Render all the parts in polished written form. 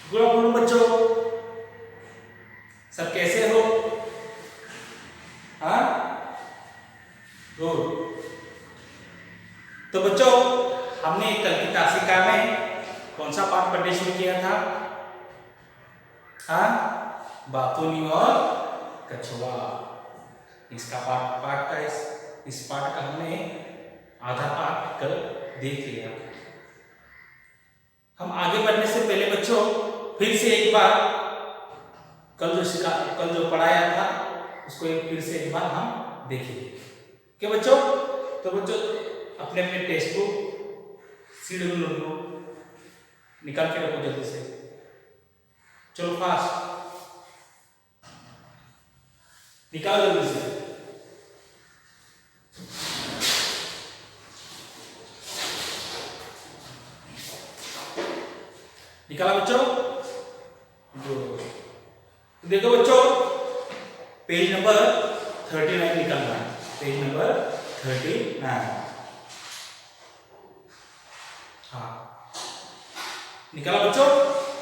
Good afternoon बच्चों, सब कैसे हो? हाँ, गुड। तो बच्चों, हमने कल की तासिका में कौन सा पाठ पढ़ने शुरू किया था? हाँ, बातूनी और कछुआ। इसका पाठ का इस पाठ का हमने आधा पाठ कल देख लिया। हम आगे बढ़ने से पहले बच्चों फिर से एक बार कल जो पढ़ाया था उसको फिर से एक बार हम देखेंगे। क्या बच्चों? तो बच्चों अपने अपने टेक्स्ट बुक शेड्यूल निकाल के रखो जल्दी से। चलो फास्ट निकालो जल्दी से। निकाला बच्चों? देखो बच्चों, पेज नंबर 39 निकालना है। Page number 39। हाँ, निकाला बच्चों?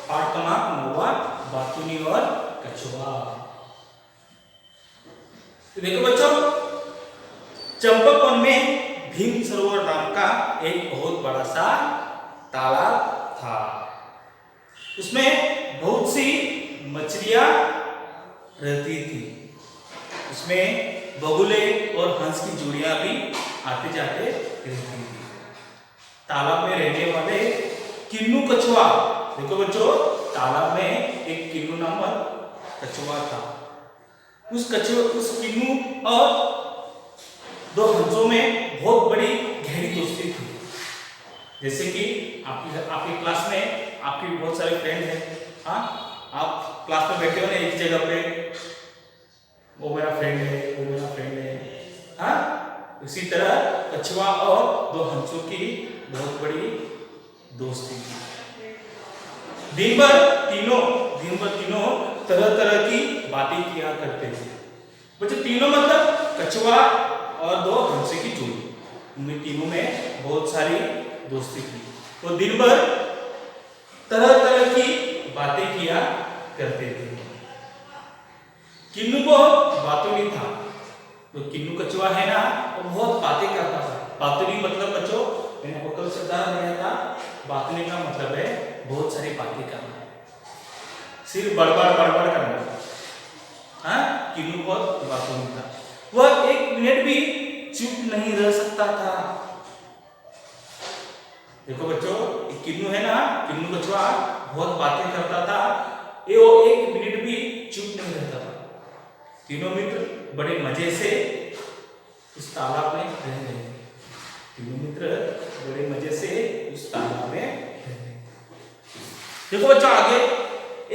पाठ क्रमांक 9, बातूनी और कछुआ। तो देखो बच्चों, चंपावन में भीम सरोवर नाम का एक बहुत बड़ा सा तालाब था। उसमें बहुत सी मछलियां रहती थी। उसमें बगुले और हंस की जोड़ियां भी आते जाते रहती थी। तालाब में रहने वाले किन्नू कछुआ, देखो बच्चों, तालाब में एक किन्नू नामक कछुआ था। उस किन्नू और दो हंसों में बहुत बड़ी गहरी दोस्ती थी। जैसे कि आपकी क्लास में आपके बहुत सारे फ्रेंड हैं। हाँ, आप क्लास में बैठे हो ना एक जगह पे, वो मेरा फ्रेंड है, वो मेरा फ्रेंड है। हाँ, उसी तरह कछुआ और दो हंसों की बहुत बड़ी दोस्ती थी। दिन भर तीनों तरह तरह की बातें किया करते थे। बच्चों, तीनों मतलब कछुआ और दो हंसे की जोड़ी, उनमें तीनों में बहुत सारी दोस्ती थी। वो दिन भर तरह तरह की बातें किया करते थे। किन्नू को बातूनी था। तो किन्नू कछुआ है ना, वो बहुत बातें करता था। बातूनी मतलब बच्चों, मैंने आपको कल शब्द दिया था, बातूनी का मतलब है बहुत सारी बातें करना, सिर्फ बड़बड़ करना। हाँ, किन्नू बहुत बातूनी था। वह एक मिनट भी चुप नहीं रह सकता था। देखो बच्चों, किन्नू है ना, किन्नू कछुआ बहुत बातें करता था। ये वो एक मिनट भी चुप नहीं रहता था। तीनों मित्र बड़े मजे से उस तालाब में रह रहे थे। तीनों मित्र बड़े मजे से उस तालाब में रह रहे थे। देखो बच्चों, आगे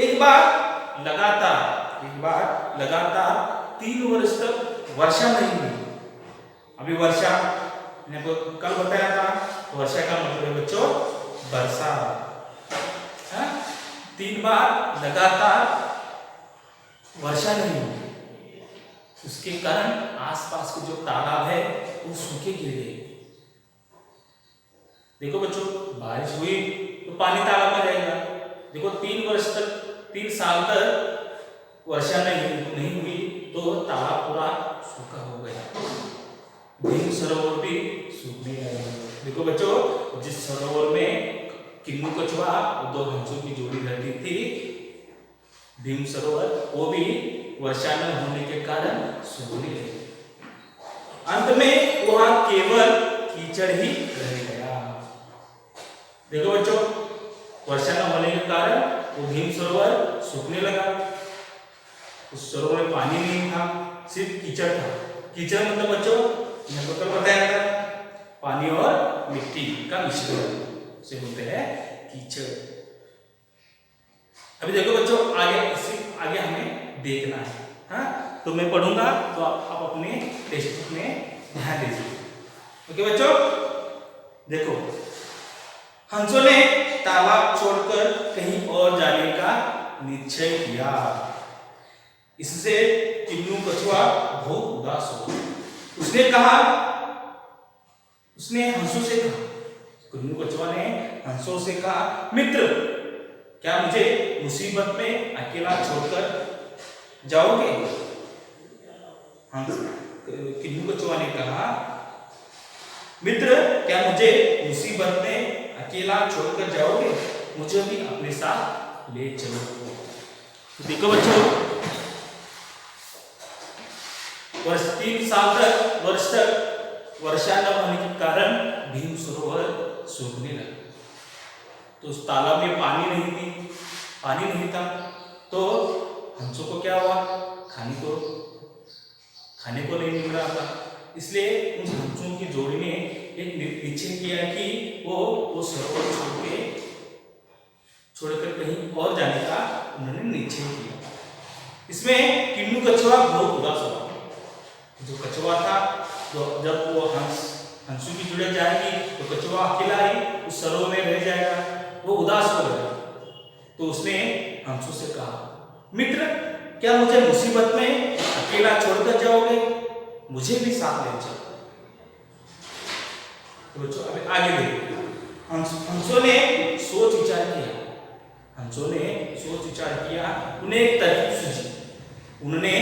एक बार लगातार 3 वर्ष तक वर्षा नहीं हुई। अभी वर्षा मैंने आपको कल बताया था, वर्षा का मतलब है बच्चों वर्षा। 3 बार लगातार वर्षा नहीं हुई। उसके कारण आसपास के जो तालाब है वो सूखे गिर गए। देखो बच्चों, बारिश हुई तो पानी तालाब में रहेगा। देखो 3 साल तक वर्षा नहीं हुई तो तालाब पूरा सूखा हो गया। भीम सरोवर भी सूखने लगा। देखो बच्चों, जिस सरोवर में किन्नू कछुआ और दो हंसों की जोड़ी रहती थी, भीम सरोवर, वो भी वर्षा न होने के कारण सूखने लगे। अंत में वहां केवल कीचड़ ही रह गया। देखो बच्चों, वर्षा न होने के कारण वो भीम सरोवर सूखने लगा। उस सरोवर में पानी नहीं था, सिर्फ कीचड़ था। कीचड़ मतलब बच्चों, मैंने कल बताया था, पानी और मिट्टी का मिश्रण से होते हैं कीचड़। अभी देखो बच्चों, आगे हमें देखना है। हाँ, तो मैं पढ़ूंगा तो आप अपने टेक्स्ट बुक में ध्यान दीजिए। ओके बच्चों, देखो, हंसों ने तालाब छोड़कर कहीं और जाने का निश्चय किया। इससे किन्नू कछुआ बहुत उदास हुआ। उसने हंसों से कहा, किन्नू कछुआ ने हंसों से कहा, मित्र, क्या मुझे मुसीबत में अकेला छोड़कर जाओगे? हंस किन्नू कछुआ ने कहा, मित्र क्या मुझे मुसीबत में अकेला छोड़कर जाओगे? मुझे भी अपने साथ ले चलो। तो देखो बच्चों, वर्ष तक वर्षा न होने के कारण भीम सरोवर सूखने लगा। तो उस तालाब में पानी नहीं था, तो हंसों को क्या हुआ? खाने को नहीं मिल रहा था। इसलिए उस हंसों की जोड़ी ने एक निश्चय किया कि वो सरोवर छोड़कर कहीं और जाने का उन्होंने निश्चय किया। इसमें किन्नू कछुआ बहुत उदास हुआ। जो कछुआ था, तो जब वो हंसों की जुड़े जाएगी तो कछुआ अकेला ही उस सरोवर में रह जाएगा। वो उदास हो गया। तो उसने हंसों से कहा, मित्र क्या मुझे मुसीबत में अकेला छोड़कर जाओगे? मुझे भी साथ ले चलो। तो बच्चों अभी आगे देखिए। हंसों ने सोच विचार किया। उन्हें एक तरकीब सूझी। उन्होंने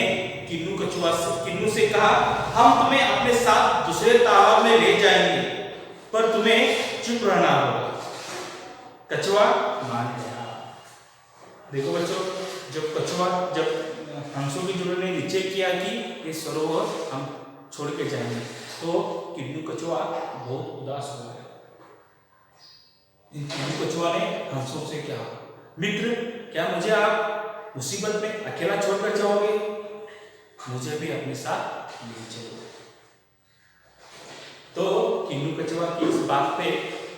किन्नू से कहा, हम तुम्हें अपने साथ दूसरे तालाब में ले जाएंगे, पर तुम्हें चुप रहना होगा। कछुआ मान गया। देखो बच्चों, जब हंसों की जोड़ी ने निश्चय किया कि ये सरोवर हम छोड़ के जाएंगे, तो किन्नू कछुआ बहुत उदास हो गया। किन्नू कछुआ ने हंसों से कहा, मित्र क्या मुझे आप मुसीबत में अकेला छोड़कर जाओगे? मुझे भी अपने साथ ले चलो। तो किन्नू कछुआ की इस बात पे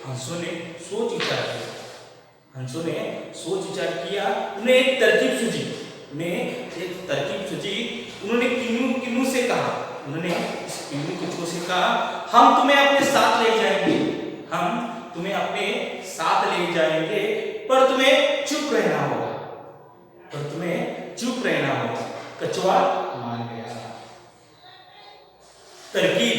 हंसों ने सोच विचार किया। उन्हें एक तरकीब सूझी। उन्होंने किन्नू से कहा, किन्नू कछुआ से कहा, हम तुम्हें अपने साथ ले जाएंगे, पर तुम्हें चुप रहना होगा। कछुआ मान गया। तरकीब।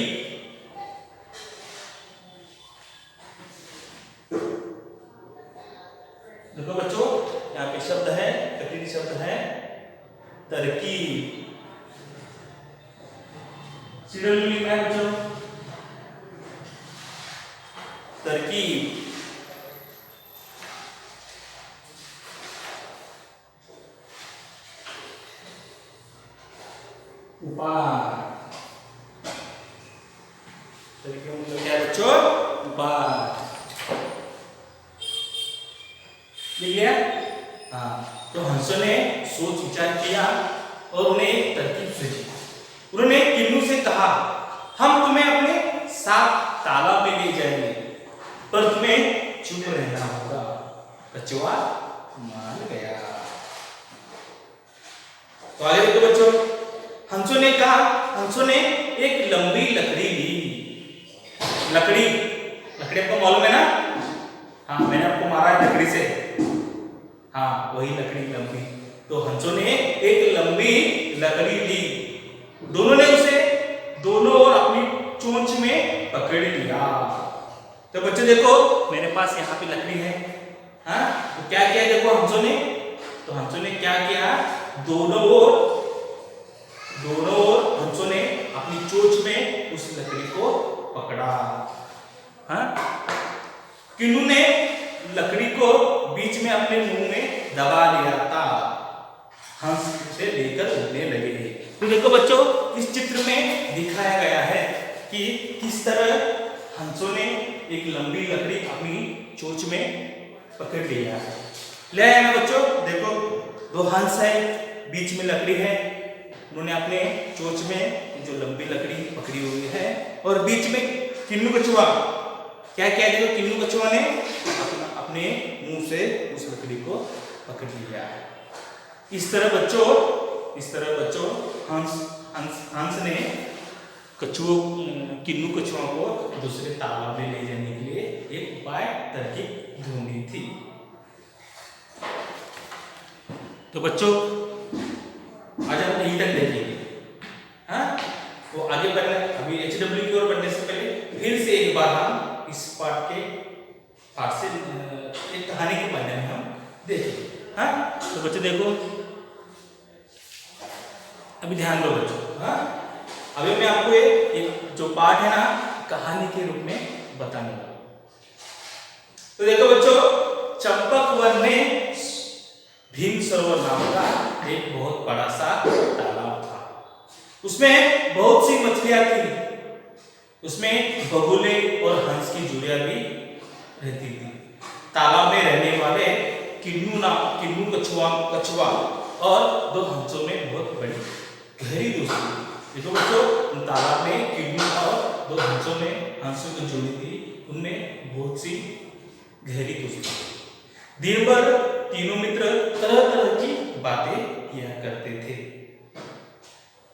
देखो बच्चों, यहाँ पे शब्द है, कठिन शब्द है तरकीब। सीरियल में लिखा है बच्चों, तरकीब। उपाय। तरकीब मतलब क्या है बच्चों? उपाय। लिख लिया? हाँ। तो हंसों ने सोच विचार किया और उन्हें एक तरकीब सूझी। उन्होंने किन्नू से कहा, हम तुम्हें अपने साथ तालाब में ले जाएंगे, पर तुम्हें चुप रहना होगा। कछुआ मान गया। तो आगे देखो बच्चों, हंसों ने एक लंबी लकड़ी ली। लकड़ी आपको मालूम है ना? हाँ, मैंने आपको मारा है लकड़ी से। हाँ, वही लकड़ी लंबी। तो हंसों ने एक लंबी लकड़ी ली। दोनों ओर अपनी चोंच में पकड़ लिया। तो बच्चों देखो, मेरे पास यहाँ पे लकड़ी है। हाँ, तो क्या किया देखो हंसों ने क्या किया? दोनों ओर हंसों ने अपनी चोंच में उस लकड़ी को पकड़ा। हाँ, किन्नू ने लकड़ी को बीच में अपने मुंह में दबा लिया था। हंस उसे लेकर उड़ने लगे। तो देखो बच्चों, इस चित्र में दिखाया गया है कि किस तरह हंसों ने एक लंबी लकड़ी अपनी चोंच में पकड़ लिया है। ले आया ना बच्चों? देखो, दो हंस है, बीच में लकड़ी है। उन्होंने अपने चोंच में जो लंबी लकड़ी पकड़ी हुई है, और बीच में किन्नू कछुआ क्या किया? देखो, किन्नू कछुआ ने अपने मुंह से उस लकड़ी को पकड़ लिया है। इस तरह बच्चों हंस ने किन्नू कछुआ को दूसरे तालाब में ले जाने के लिए एक उपाय तरकीब ढूंढी थी। तो बच्चों, आज हम यहीं तक देखेंगे। हाँ, तो आगे बढ़ना, अभी HW की ओर बढ़ने से पहले फिर से एक बार हम इस पाठ से एक कहानी के माध्यम में हम देखिए, हाँ तो बच्चों देखो, अभी ध्यान दो बच्चों, हाँ अभी मैं आपको एक जो पार्ट है ना कहानी के रूप में बताने वाला हूं। तो देखो बच्चों, चंपक वन में भीम सरोवर नाम का एक बहुत बड़ा सा तालाब था। उसमें बहुत सी मछलियां थी। उसमें बगुले और हंस की जोड़ियां भी रहती थी। तालाब में रहने वाले किन्नू कछुआ और दो हंसों में बहुत बड़ी गहरी दोस्ती। देखो बच्चों, तालाब में किन्नू और दो हंसों की जोड़ी थी, उनमें बहुत सी गहरी दोस्ती। दिन भर तीनों मित्र तरह तरह की बातें किया करते थे।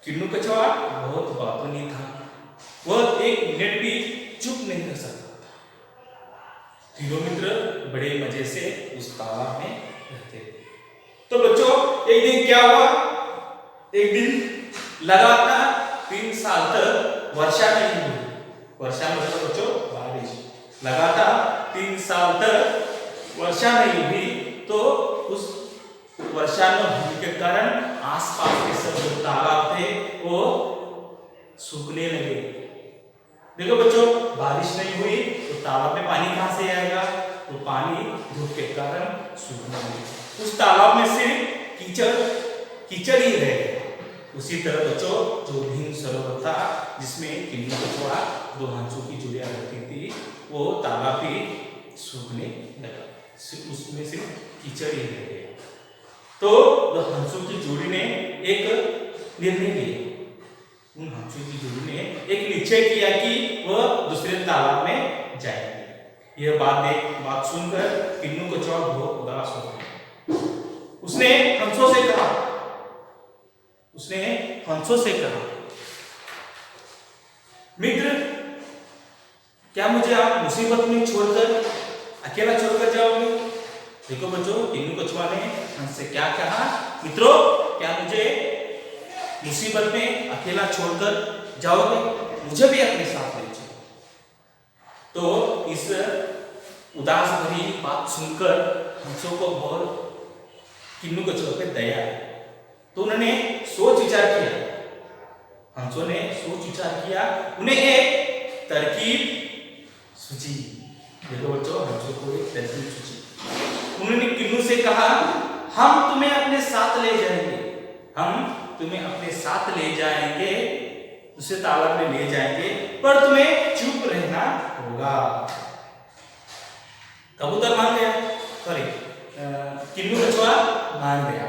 किन्नू कछुआ बहुत बातूनी था, वह एक मिनट भी चुप नहीं रह सकता था। तीनों मित्र बड़े मजे से उस तालाब में रहते थे। तो बच्चों, एक दिन क्या हुआ, एक दिन लगातार 3 साल तक वर्षा नहीं हुई। वर्षा मतलब बच्चों बारिश। लगातार 3 साल तक वर्षा नहीं हुई, तो उस वर्षा न होने के कारण आसपास के सब जो तालाब थे वो सूखने लगे। देखो बच्चों, बारिश नहीं हुई तो तालाब में पानी कहां से आएगा, तो पानी धूप के कारण सूखने लगे। उस तालाब में सिर्फ कीचड़ ही रह गया। उसी तरह बच्चों, जो भीम सरोवर था जिसमें किन्नू कछुआ दो हंसों की जोड़ियां रहती थी, वो तालाब भी सूखने लगा, उसमें सिर्फ कीचड़ ही रह गया। तो दो हंसों की जोड़ी ने एक निर्णय लिया। उन हंसों की जोड़ी ने एक निश्चय किया कि वह दूसरे तालाब में जाएंगे। यह बात सुनकर किन्नू कछुआ बहुत उदास हो गया। उसने हंसों से कहा, मित्र, क्या मुझे आप मुसीबत में अकेला छोड़कर जाओगे? देखो बच्चों, किन्नू कछुआ ने हंस से क्या कहा, मित्रों, क्या मुझे मुसीबत में अकेला छोड़कर जाओगे? मुझे भी अपने साथ ले चलो। तो इस उदास भरी बात सुनकर हंसों को बहुत किन्नू कछुआ पे दया आई। तो उन्होंने सोच विचार किया। हंसों ने सोच विचार किया, उन्हें एक तरकीब सूझी। देखो बच्चों, हंसों को एक तरकीब सूझी। उन्होंने किन्नू से कहा, हम तुम्हें अपने साथ ले जाएंगे, दूसरे तालाब में ले जाएंगे, पर तुम्हें चुप रहना होगा। कबूतर मान गया, किन्नू कछुआ मान गया।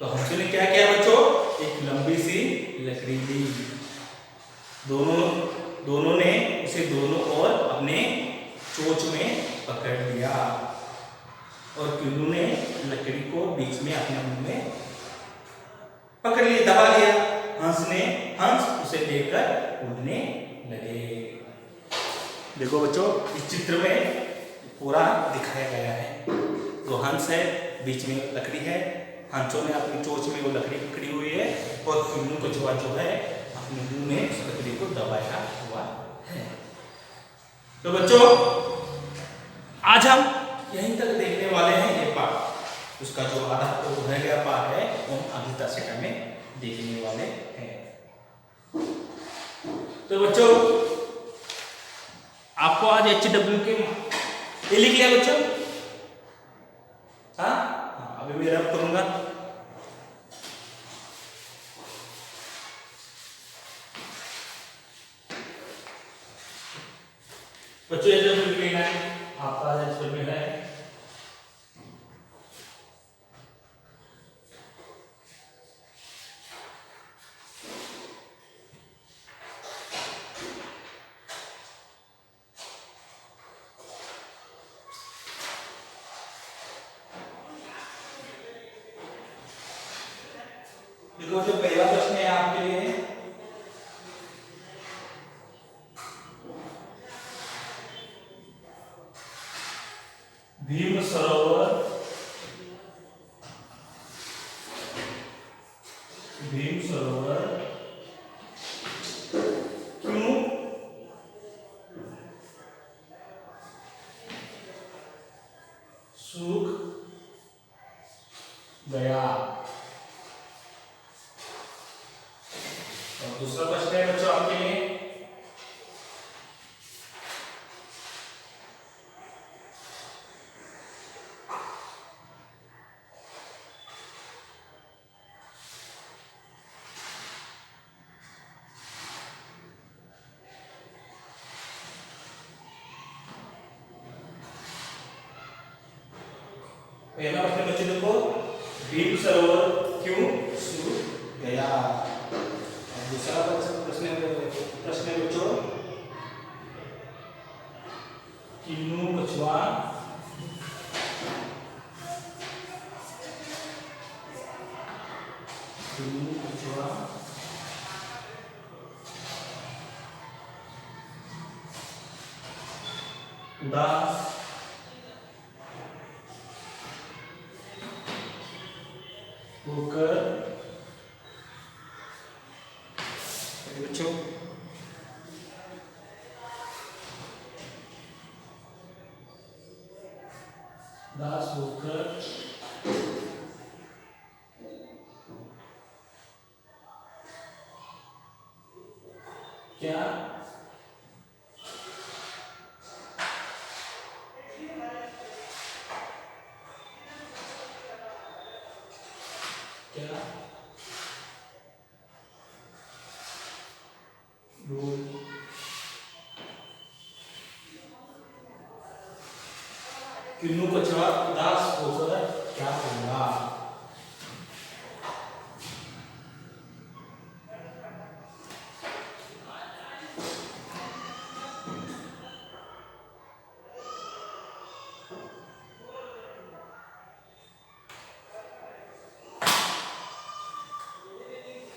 तो हंसों ने क्या किया बच्चों, एक लंबी सी लकड़ी ली। दोनों ने उसे दोनों ओर अपने चोंच में पकड़ लिया और किन्नू ने लकड़ी को बीच में अपने मुंह में पकड़ लिया, दबा लिया। हंस उसे लेकर उड़ने लगे। देखो बच्चों, इस चित्र में पूरा दिखाया गया है। जो हंस है, बीच में लकड़ी है, हंसों ने अपनी चोंच में वो लकड़ी पकड़ी हुई है और किन्नू कछुआ जो है अपने मुंह में उस लकड़ी को दबाया हुआ है। तो बच्चों, आज हम यहीं तक देखने वाले हैं ये पाठ। उसका जो आधा रह गया पाठ है वो हम अगली दशक में देखने वाले हैं। तो बच्चों, आपको आज HW के ये लिख लिया बच्चों? हाँ, अभी मैं रब करूंगा। बच्चों, HW लेना है, आपका HW है। देखो, जो पहला प्रश्न है आपके लिए, भीम सरोवर क्यों सूख गया। और दूसरा प्रश्न है बच्चों आपके लिए, पहला प्रश्न बच्चों देखो, भीम सरोवर क्यों सूख गया। और दूसरा प्रश्न है बच्चों, किन्नू कछुआ उदास होकर बच्चों उदास होकर क्या क्या बोल किन्नू कछुआ उदास होकर क्या बोला।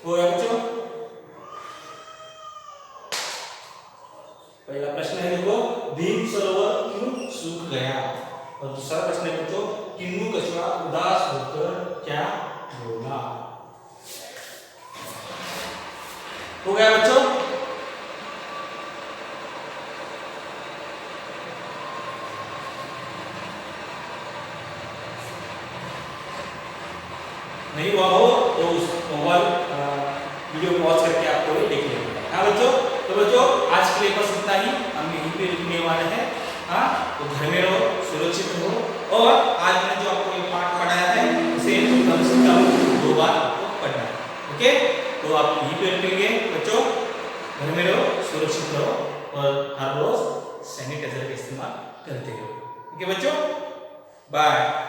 हो गया बच्चों, पहला प्रश्न है देखो, भीम सरोवर क्यों सूख गया। और दूसरा प्रश्न है बच्चों, किन्नू कछुआ उदास होकर क्या बोला। हो गया बच्चों, नहीं हुआ हो तो उस मोबाइल वीडियो पॉज करके आपको ये देख लेना। हाँ बच्चों, तो बच्चों आज के लिए बस इतना ही, हम यहीं पे रुकने वाले हैं। हाँ, तो घर में रहो, सुरक्षित रहो, और आज मैंने जो आपको ये पाठ पढ़ाया है उसे कम से कम 2 बार आपको पढ़ना है। ओके, तो आप यहीं पे रुकेंगे बच्चों, घर में रहो, सुरक्षित रहो, और हर रोज सैनिटाइजर का इस्तेमाल करते रहो। ओके बच्चों, बाय।